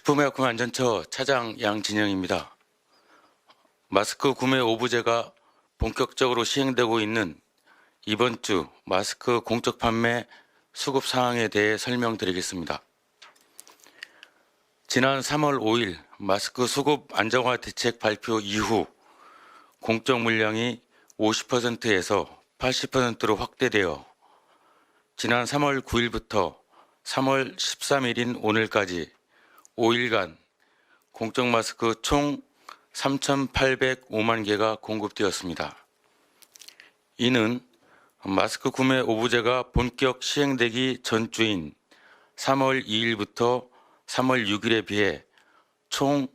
식품의약품안전처 차장 양진영입니다. 마스크 구매 오부제가 본격적으로 시행되고 있는 이번 주 마스크 공적 판매 수급 사항에 대해 설명드리겠습니다. 지난 3월 5일 마스크 수급 안정화 대책 발표 이후 공적 물량이 50%에서 80%로 확대되어 지난 3월 9일부터 3월 13일인 오늘까지 5일간 공적 마스크 총 3,805만 개가 공급되었습니다. 이는 마스크 구매 오부제가 본격 시행되기 전주인 3월 2일부터 3월 6일에 비해 총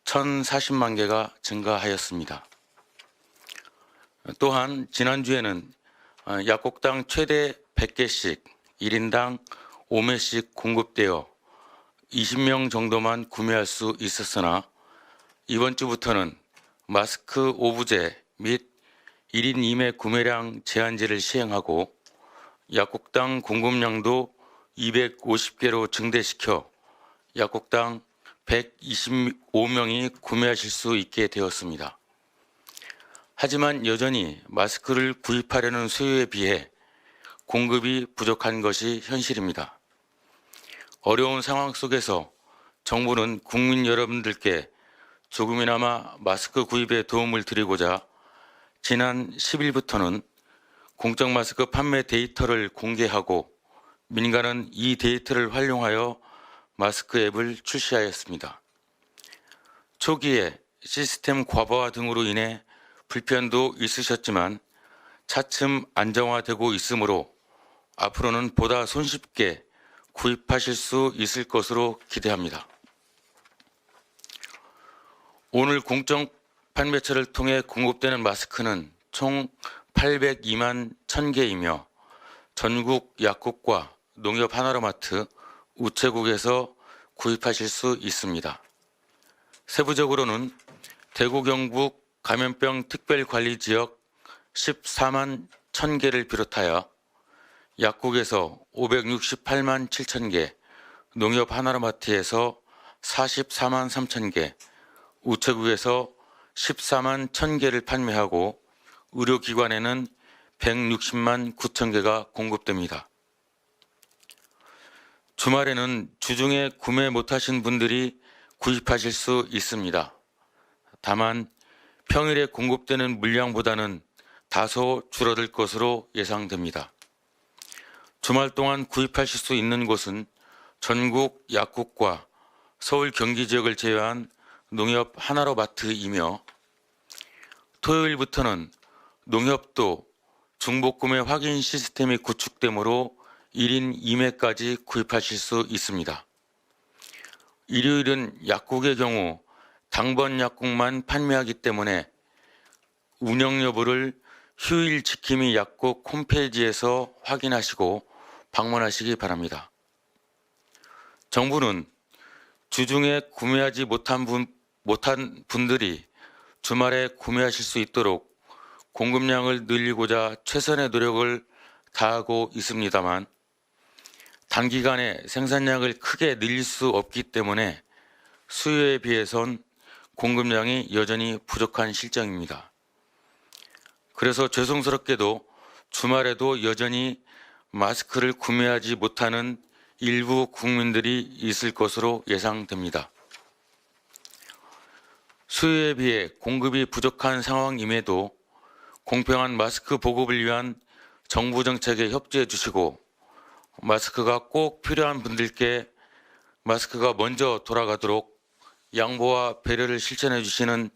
1,040만 개가 증가하였습니다. 또한 지난주에는 약국당 최대 100개씩 1인당 5매씩 공급되어 20명 정도만 구매할 수 있었으나 이번 주부터는 마스크 오부제 및 1인 2매 구매량 제한제를 시행하고 약국당 공급량도 250개로 증대시켜 약국당 125명이 구매하실 수 있게 되었습니다. 하지만 여전히 마스크를 구입하려는 수요에 비해 공급이 부족한 것이 현실입니다. 어려운 상황 속에서 정부는 국민 여러분들께 조금이나마 마스크 구입에 도움을 드리고자 지난 10일부터는 공적 마스크 판매 데이터를 공개하고 민간은 이 데이터를 활용하여 마스크 앱을 출시하였습니다. 초기에 시스템 과부하 등으로 인해 불편도 있으셨지만 차츰 안정화되고 있으므로 앞으로는 보다 손쉽게 구입하실 수 있을 것으로 기대합니다. 오늘 공적 판매처를 통해 공급되는 마스크는 총 802만 1000개이며 전국 약국과 농협 하나로마트, 우체국에서 구입하실 수 있습니다. 세부적으로는 대구 경북 감염병 특별관리지역 14만 1000개를 비롯하여 약국에서 568만 7000개, 농협 하나로마트에서 44만 3000개, 우체국에서 14만 1000개를 판매하고 의료기관에는 160만 9000개가 공급됩니다. 주말에는 주중에 구매 못하신 분들이 구입하실 수 있습니다. 다만 평일에 공급되는 물량보다는 다소 줄어들 것으로 예상됩니다. 주말 동안 구입하실 수 있는 곳은 전국 약국과 서울 경기 지역을 제외한 농협 하나로마트이며 토요일부터는 농협도 중복구매 확인 시스템이 구축되므로 1인 2매까지 구입하실 수 있습니다. 일요일은 약국의 경우 당번 약국만 판매하기 때문에 운영 여부를 휴일 지킴이 약국 홈페이지에서 확인하시고 방문하시기 바랍니다. 정부는 주중에 구매하지 못한 분들이 주말에 구매하실 수 있도록 공급량을 늘리고자 최선의 노력을 다하고 있습니다만 단기간에 생산량을 크게 늘릴 수 없기 때문에 수요에 비해선 공급량이 여전히 부족한 실정입니다. 그래서 죄송스럽게도 주말에도 여전히 마스크를 구매하지 못하는 일부 국민들이 있을 것으로 예상됩니다. 수요에 비해 공급이 부족한 상황임에도 공평한 마스크 보급을 위한 정부 정책에 협조해 주시고 마스크가 꼭 필요한 분들께 마스크가 먼저 돌아가도록 양보와 배려를 실천해 주시는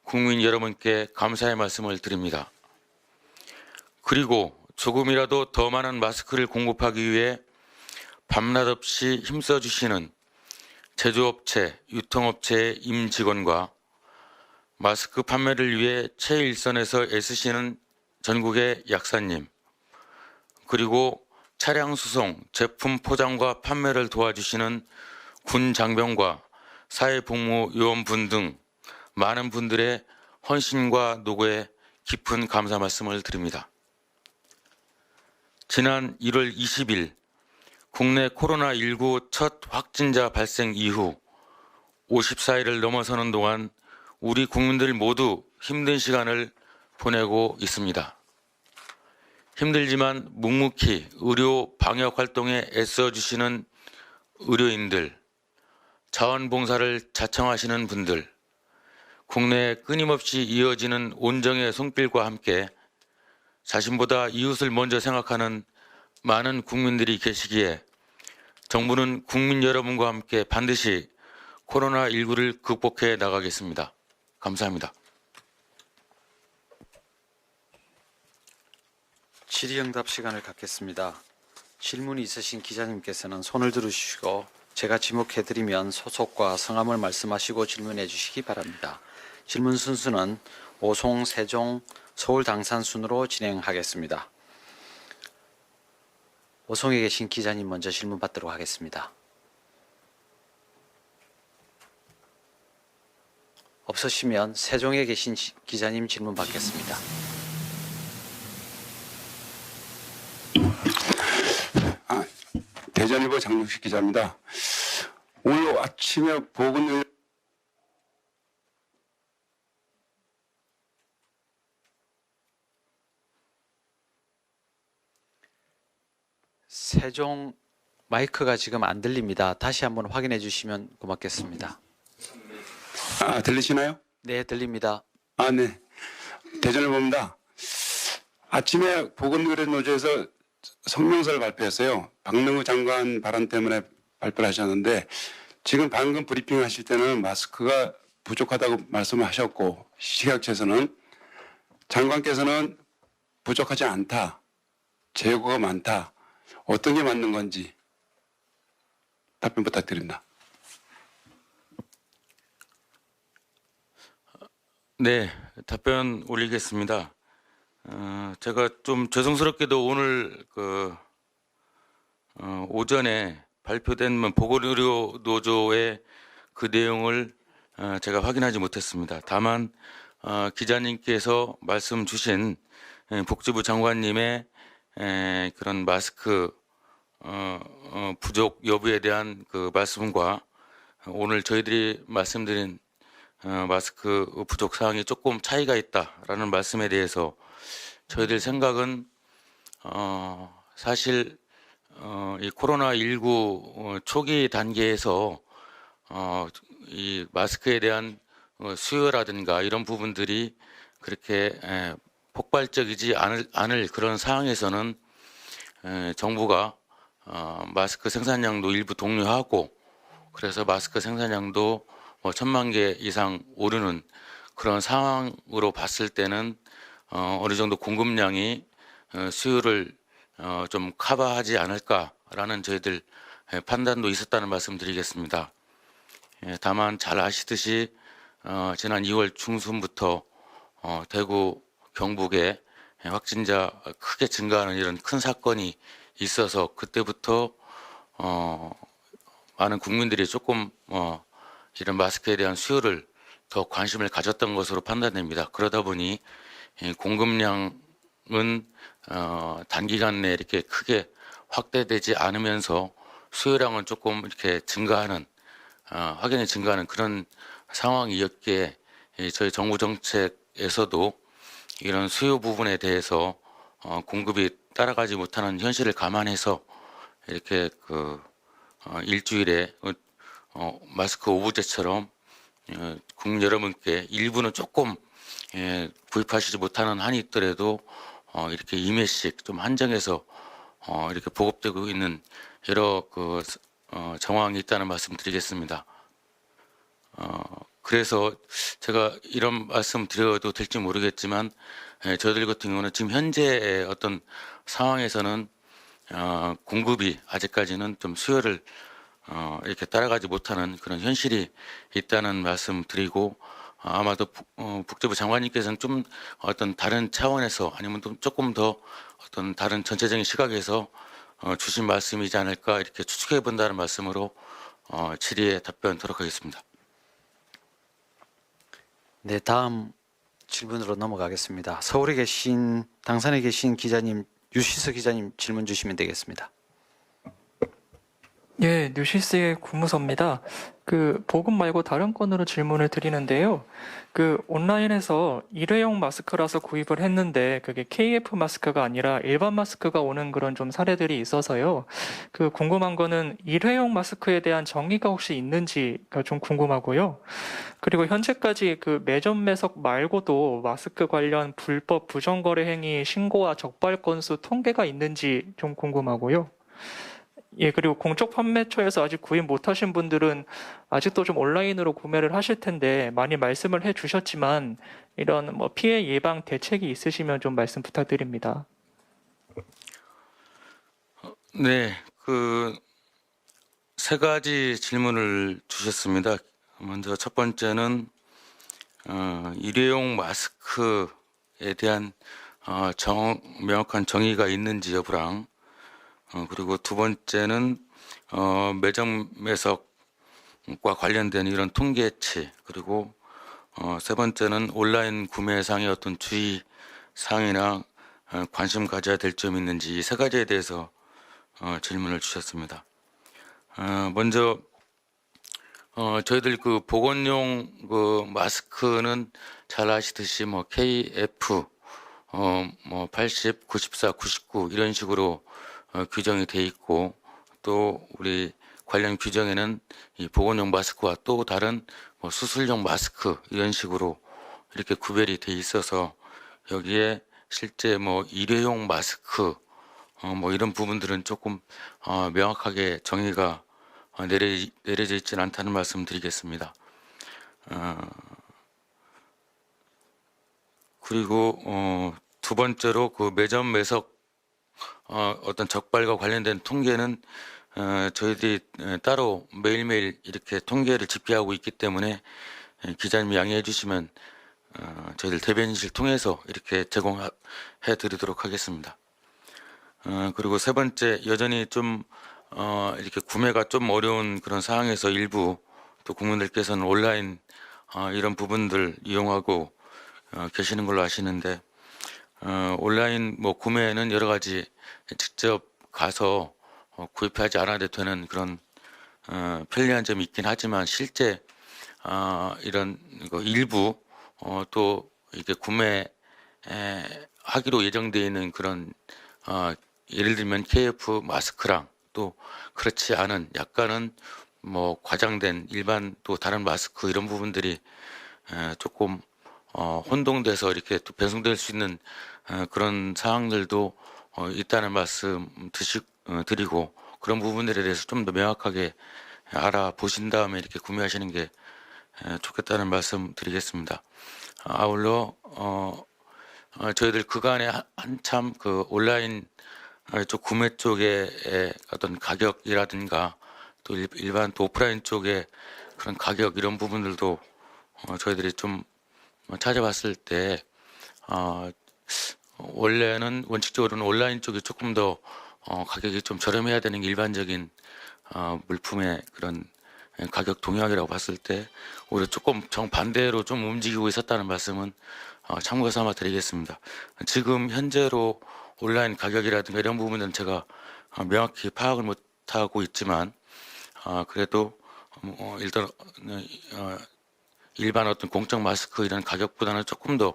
국민 여러분께 감사의 말씀을 드립니다. 그리고 조금이라도 더 많은 마스크를 공급하기 위해 밤낮 없이 힘써 주시는 제조업체, 유통업체의 임직원과 마스크 판매를 위해 최일선에서 애쓰시는 전국의 약사님, 그리고 차량 수송, 제품 포장과 판매를 도와주시는 군 장병과 사회복무 요원분 등 많은 분들의 헌신과 노고에 깊은 감사 말씀을 드립니다. 지난 1월 20일 국내 코로나19 첫 확진자 발생 이후 54일을 넘어서는 동안 우리 국민들 모두 힘든 시간을 보내고 있습니다. 힘들지만 묵묵히 의료 방역 활동에 애써주시는 의료인들, 자원봉사를 자청하시는 분들, 국내에 끊임없이 이어지는 온정의 손길과 함께 자신보다 이웃을 먼저 생각하는 많은 국민들이 계시기에 정부는 국민 여러분과 함께 반드시 코로나19를 극복해 나가겠습니다. 감사합니다. 질의응답 시간을 갖겠습니다. 질문이 있으신 기자님께서는 손을 들으시고 제가 지목해드리면 소속과 성함을 말씀하시고 질문해 주시기 바랍니다. 질문 순서는 오송, 세종, 서울 당산 순으로 진행하겠습니다. 오송에 계신 기자님 먼저 질문 받도록 하겠습니다. 없으시면 세종에 계신 기자님 질문 받겠습니다. 대전일보 장동식 기자입니다. 오늘 아침에 보건 세종 마이크가 지금 안 들립니다. 다시 한번 확인해 주시면 고맙겠습니다. 들리시나요? 네, 들립니다. 네. 대전일보입니다. 아침에 보건의료노조에서 성명서를 발표했어요. 박능우 장관 발언 때문에 발표를 하셨는데 지금 방금 브리핑 하실 때는 마스크가 부족하다고 말씀하셨고 식약처에서는 장관께서는 부족하지 않다, 재고가 많다. 어떤 게 맞는 건지 답변 부탁드립니다. 네, 답변 올리겠습니다. 제가 좀 죄송스럽게도 오늘 오전에 발표된 보건의료 노조의 그 내용을 제가 확인하지 못했습니다. 다만 기자님께서 말씀 주신 복지부 장관님의 그런 마스크 부족 여부에 대한 그 말씀과 오늘 저희들이 말씀드린 마스크 부족 사항이 조금 차이가 있다라는 말씀에 대해서 저희들 생각은 사실 이 코로나19 초기 단계에서 이 마스크에 대한 수요라든가 이런 부분들이 그렇게 폭발적이지 않을 그런 상황에서는 정부가 마스크 생산량도 일부 독려하고 그래서 마스크 생산량도 1,000만 개 이상 오르는 그런 상황으로 봤을 때는 어느 정도 공급량이 수요를 좀 커버하지 않을까라는 저희들 판단도 있었다는 말씀 드리겠습니다. 다만 잘 아시듯이 지난 2월 중순부터 대구 경북에 확진자 크게 증가하는 이런 큰 사건이 있어서 그때부터 많은 국민들이 조금 이런 마스크에 대한 수요를 더 관심을 가졌던 것으로 판단됩니다. 그러다 보니 공급량은 단기간 내에 이렇게 크게 확대되지 않으면서 수요량은 조금 이렇게 증가하는 확연히 증가하는 그런 상황이었기에 저희 정부 정책에서도 이런 수요 부분에 대해서 공급이 따라가지 못하는 현실을 감안해서 이렇게 일주일에 마스크 오브제처럼 국민 여러분께 일부는 조금 구입하시지 못하는 한이 있더라도 이렇게 2매씩 좀 한정해서 이렇게 보급되고 있는 여러 정황이 있다는 말씀 드리겠습니다. 그래서 제가 이런 말씀 드려도 될지 모르겠지만 저희들 같은 경우는 지금 현재의 어떤 상황에서는 공급이 아직까지는 좀 수요를 이렇게 따라가지 못하는 그런 현실이 있다는 말씀 드리고 아마도 복지부 장관님께서는 좀 어떤 다른 차원에서 아니면 좀 조금 더 어떤 다른 전체적인 시각에서 주신 말씀이지 않을까 이렇게 추측해 본다는 말씀으로 질의에 답변하도록 하겠습니다. 네, 다음 질문으로 넘어가겠습니다. 서울에 계신 당산에 계신 기자님 유시서 기자님 질문 주시면 되겠습니다. 예, 뉴시스의 구무서입니다. 보급 말고 다른 건으로 질문을 드리는데요. 온라인에서 일회용 마스크라서 구입을 했는데 그게 KF 마스크가 아니라 일반 마스크가 오는 그런 좀 사례들이 있어서요. 궁금한 거는 일회용 마스크에 대한 정의가 혹시 있는지가 좀 궁금하고요. 그리고 현재까지 매점 매석 말고도 마스크 관련 불법 부정거래 행위 신고와 적발 건수 통계가 있는지 좀 궁금하고요. 예, 그리고 공적 판매처에서 아직 구입 못하신 분들은 아직도 좀 온라인으로 구매를 하실 텐데 많이 말씀을 해 주셨지만 이런 피해 예방 대책이 있으시면 좀 말씀 부탁드립니다. 네, 세 가지 질문을 주셨습니다. 먼저 첫 번째는 일회용 마스크에 대한 명확한 정의가 있는지 여부랑, 그리고 두 번째는 매점 매석과 관련된 이런 통계치, 그리고 세 번째는 온라인 구매상의 어떤 주의 사항이나 관심 가져야 될 점이 있는지, 이 세 가지에 대해서 질문을 주셨습니다. 먼저 저희들 보건용 마스크는 잘 아시듯이 KF 80, 94, 99 이런 식으로 규정이 돼 있고, 또 우리 관련 규정에는 이 보건용 마스크와 또 다른 수술용 마스크 이런 식으로 이렇게 구별이 돼 있어서 여기에 실제 일회용 마스크 이런 부분들은 조금 명확하게 정의가 내려져 있지는 않다는 말씀 드리겠습니다. 그리고 두 번째로 매점 매석 어떤 적발과 관련된 통계는 저희들이 따로 매일매일 이렇게 통계를 집계하고 있기 때문에 기자님이 양해해 주시면 저희들 대변인실 통해서 이렇게 제공해 드리도록 하겠습니다. 그리고 세 번째, 여전히 좀 이렇게 구매가 좀 어려운 그런 상황에서 일부 또 국민들께서는 온라인 이런 부분들 이용하고 계시는 걸로 아시는데, 온라인 구매는 여러 가지 직접 가서 구입하지 않아도 되는 그런 편리한 점이 있긴 하지만, 실제 이런 일부 또 이게 구매 하기로 예정되어 있는 그런 예를 들면 KF 마스크랑 또 그렇지 않은 약간은 과장된 일반 또 다른 마스크 이런 부분들이 조금 혼동돼서 이렇게 또 배송될 수 있는 그런 상황들도 있다는 말씀 드리고, 그런 부분들에 대해서 좀 더 명확하게 알아보신 다음에 이렇게 구매하시는 게 좋겠다는 말씀 드리겠습니다. 아울러 저희들 그간에 한참 온라인 쪽 구매 쪽의 어떤 가격이라든가 또 일반 또 오프라인 쪽의 그런 가격 이런 부분들도 저희들이 좀 찾아봤을 때 원래는 원칙적으로는 온라인 쪽이 조금 더 가격이 좀 저렴해야 되는 게 일반적인 물품의 그런 가격 동향이라고 봤을 때 오히려 조금 정반대로 좀 움직이고 있었다는 말씀은 참고 삼아 드리겠습니다. 지금 현재로 온라인 가격이라든가 이런 부분은 제가 명확히 파악을 못하고 있지만, 그래도 일단 일반 어떤 공적 마스크 이런 가격보다는 조금 더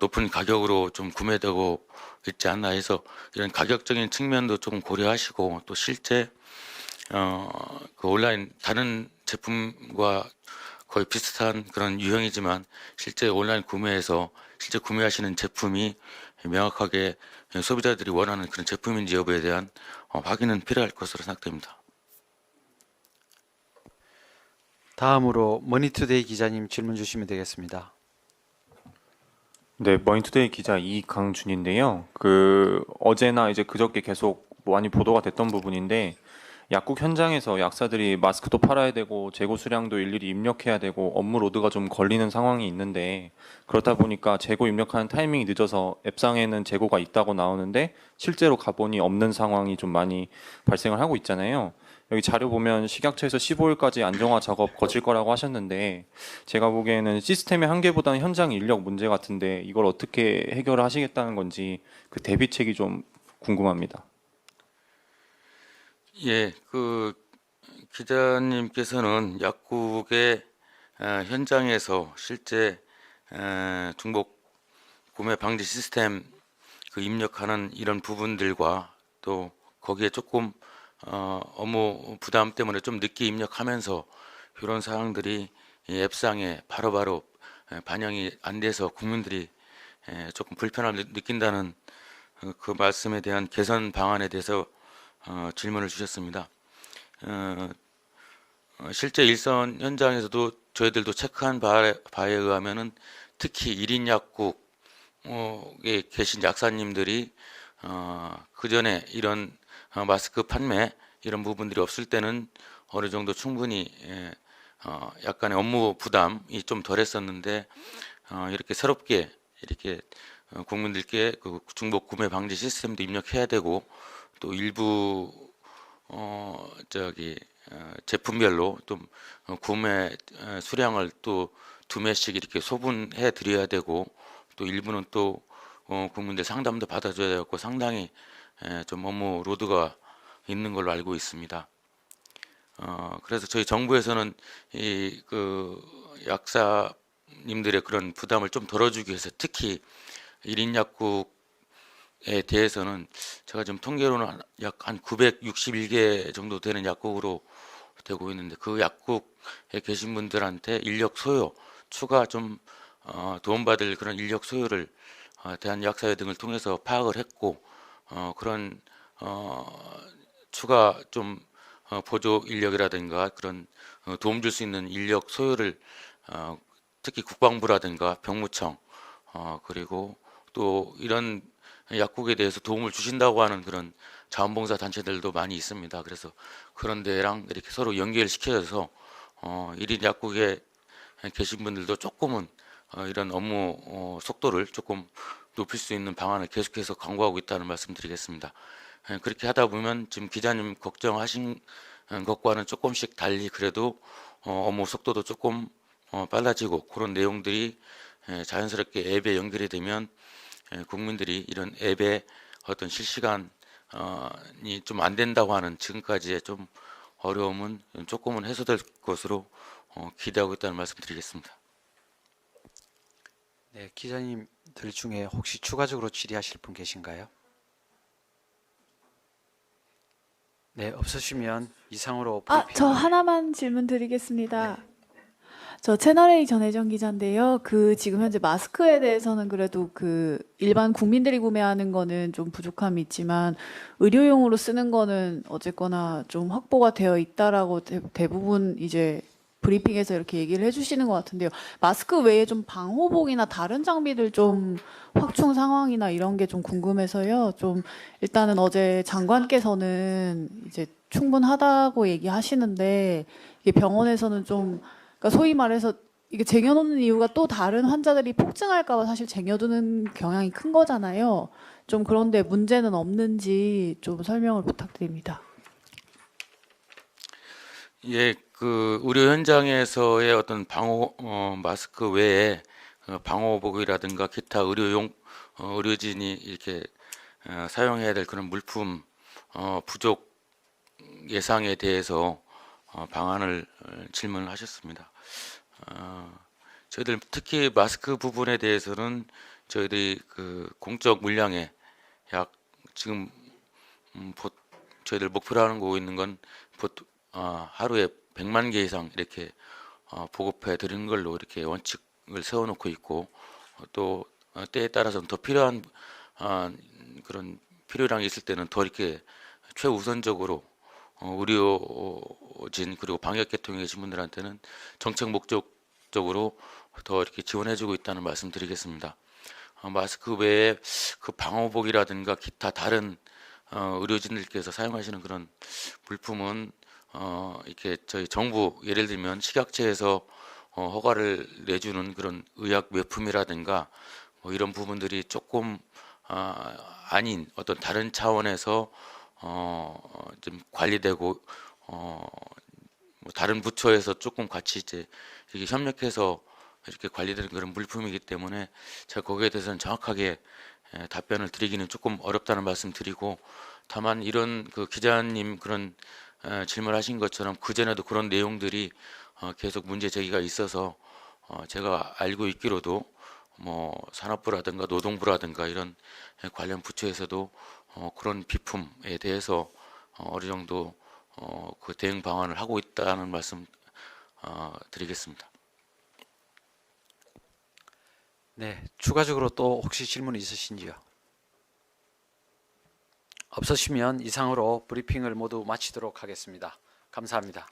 높은 가격으로 좀 구매되고 있지 않나 해서, 이런 가격적인 측면도 조금 고려하시고, 또 실제 온라인 다른 제품과 거의 비슷한 그런 유형이지만 실제 온라인 구매에서 실제 구매하시는 제품이 명확하게 소비자들이 원하는 그런 제품인지 여부에 대한 확인은 필요할 것으로 생각됩니다. 다음으로 머니투데이 기자님 질문 주시면 되겠습니다. 네, 머니투데이 기자 이강준인데요. 어제나 이제 그저께 계속 많이 보도가 됐던 부분인데, 약국 현장에서 약사들이 마스크도 팔아야 되고 재고 수량도 일일이 입력해야 되고 업무 로드가 좀 걸리는 상황이 있는데, 그렇다 보니까 재고 입력하는 타이밍이 늦어서 앱상에는 재고가 있다고 나오는데 실제로 가보니 없는 상황이 좀 많이 발생을 하고 있잖아요. 여기 자료 보면 식약처에서 15일까지 안정화 작업 거칠 거라고 하셨는데, 제가 보기에는 시스템의 한계보다는 현장 인력 문제 같은데 이걸 어떻게 해결을 하시겠다는 건지 대비책이 좀 궁금합니다. 예, 기자님께서는 약국의 현장에서 실제 중복 구매 방지 시스템 그 입력하는 이런 부분들과 또 거기에 조금 업무 부담 때문에 좀 늦게 입력하면서 이런 사항들이 이 앱상에 바로바로 반영이 안 돼서 국민들이 조금 불편함을 느낀다는 그 말씀에 대한 개선 방안에 대해서 질문을 주셨습니다. 실제 일선 현장에서도 저희들도 체크한 바에 의하면은 특히 1인 약국에 계신 약사님들이 그 전에 이런 마스크 판매 이런 부분들이 없을 때는 어느 정도 충분히 약간의 업무 부담이 좀 덜했었는데 이렇게 새롭게 이렇게 국민들께 그 중복 구매 방지 시스템도 입력해야 되고 또 일부 제품별로 좀 구매 수량을 또 2매씩 이렇게 소분해 드려야 되고 또 일부는 또 국민들 상담도 받아줘야 되고 상당히 좀 업무 로드가 있는 걸로 알고 있습니다. 그래서 저희 정부에서는 이 그 약사님들의 그런 부담을 좀 덜어주기 위해서 특히 1인 약국에 대해서는 제가 지금 통계로는 약 한 961개 정도 되는 약국으로 되고 있는데 그 약국에 계신 분들한테 인력 소요 추가 좀 도움받을 그런 인력 소요를 대한약사회 등을 통해서 파악을 했고 그런 추가 좀 보조 인력이라든가 그런 도움 줄 수 있는 인력 소요를 특히 국방부라든가 병무청 그리고 또 이런 약국에 대해서 도움을 주신다고 하는 그런 자원봉사 단체들도 많이 있습니다. 그래서 그런 데랑 이렇게 서로 연결시켜서 1인 약국에 계신 분들도 조금은 이런 업무 속도를 조금 높일 수 있는 방안을 계속해서 강구하고 있다는 말씀드리겠습니다. 그렇게 하다 보면 지금 기자님 걱정하신 것과는 조금씩 달리 그래도 업무 속도도 조금 빨라지고 그런 내용들이 자연스럽게 앱에 연결이 되면 국민들이 이런 앱의 어떤 실시간이 좀 안 된다고 하는 지금까지의 좀 어려움은 조금은 해소될 것으로 기대하고 있다는 말씀드리겠습니다. 네, 기자님들 중에 혹시 추가적으로 질의하실 분 계신가요? 네, 없으시면 이상으로 저 하나만 질문 드리겠습니다. 저 채널A 전혜정 기자인데요. 지금 현재 마스크에 대해서는 그래도 일반 국민들이 구매하는 거는 좀 부족함이 있지만 의료용으로 쓰는 거는 어쨌거나 좀 확보가 되어 있다라고 대부분 이제 브리핑에서 이렇게 얘기를 해주시는 것 같은데요. 마스크 외에 좀 방호복이나 다른 장비들 좀 확충 상황이나 이런 게 좀 궁금해서요. 좀 일단은 어제 장관께서는 이제 충분하다고 얘기하시는데 이게 병원에서는 좀 그러니까 소위 말해서 이게 쟁여놓는 이유가 또 다른 환자들이 폭증할까 봐 사실 쟁여두는 경향이 큰 거잖아요. 좀 그런데 문제는 없는지 좀 설명을 부탁드립니다. 예, 그 의료 현장에서의 어떤 방호 마스크 외에 방호복이라든가 기타 의료용 의료진이 이렇게 사용해야 될 그런 물품 부족 예상에 대해서 방안을 질문을 하셨습니다. 저희들 특히 마스크 부분에 대해서는 저희들이 그 공적 물량에 약 지금 저희들 목표로 하는 거 있는 건 하루에 100만 개 이상 이렇게 보급해 드리는 걸로 이렇게 원칙을 세워놓고 있고 또 때에 따라서는 더 필요한 그런 필요량이 있을 때는 더 이렇게 최우선적으로 의료진 그리고 방역계통에 계신 분들한테는 정책 목적적으로 더 이렇게 지원해주고 있다는 말씀드리겠습니다. 마스크 외에 그 방호복이라든가 기타 다른 의료진들께서 사용하시는 그런 물품은 이렇게 저희 정부 예를 들면 식약처에서 허가를 내주는 그런 의약 외품이라든가 뭐 이런 부분들이 조금 아닌 어떤 다른 차원에서 좀 관리되고 뭐 다른 부처에서 조금 같이 이제 이렇게 협력해서 이렇게 관리되는 그런 물품이기 때문에 제가 거기에 대해서는 정확하게 답변을 드리기는 조금 어렵다는 말씀 드리고 다만 이런 그 기자님 그런 질문하신 것처럼 그 전에도 그런 내용들이 계속 문제 제기가 있어서 제가 알고 있기로도 뭐 산업부라든가 노동부라든가 이런 관련 부처에서도 그런 비품에 대해서 어느 정도 그 대응 방안을 하고 있다는 말씀 드리겠습니다. 네, 추가적으로 또 혹시 질문 있으신지요? 없으시면 이상으로 브리핑을 모두 마치도록 하겠습니다. 감사합니다.